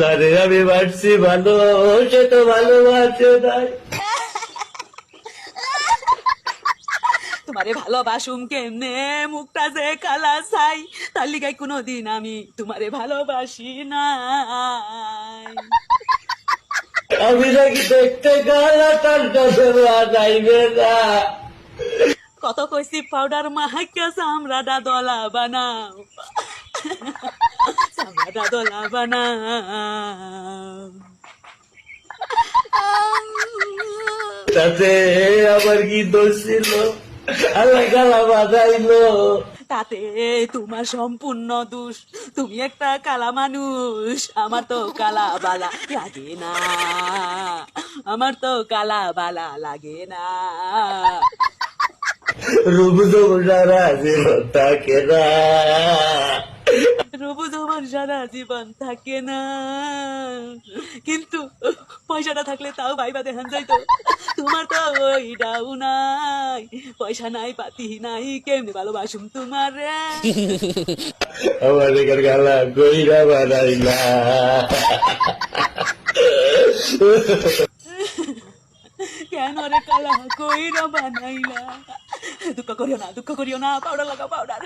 যারে আমি বাড়ছি ভালো, সে তো ভালোবাসে নাই। তোমারে ভালোবাসুম কেমনে, মুখটা যে কালা চাই, তার লিগাই কোনোদিন আমি তোমারে ভালোবাসি নাই। আমি নাকি দেখতে গেলে তার কাছে যাইবে না। কত কইছি পাউডার মাহাইকা চামড়াটা দলা বানাও, চামড়াটা দলা বানাও। তাতে আমার কি দোষ ছিল? আল্লাহ গালা বাজাইলো। তাতে তোমার সম্পূর্ণ দোষ, তুমি একটা কালা মানুষ, আমার তো কালা বালা লাগে না, আমার তো কালা বালা লাগে না। রূপ সারা জীবন থাকে না। রূপ তোমার সারা জীবন থাকে না, কিন্তু পয়সাটা থাকলে তাও ভাইবা দেখান যাইতো। তোমার তো ওইটাও নাই, পয়সা নাই পাতি নাই, কেমনি ভালোবাসুম তোমার রে। আমার এখানে গালা গইরা বানাইলা। কেন রে কালা কইরা বানাইলা? দুঃখ করিও না, দুঃখ করিও না, পাউডার লাগাও পাউডার।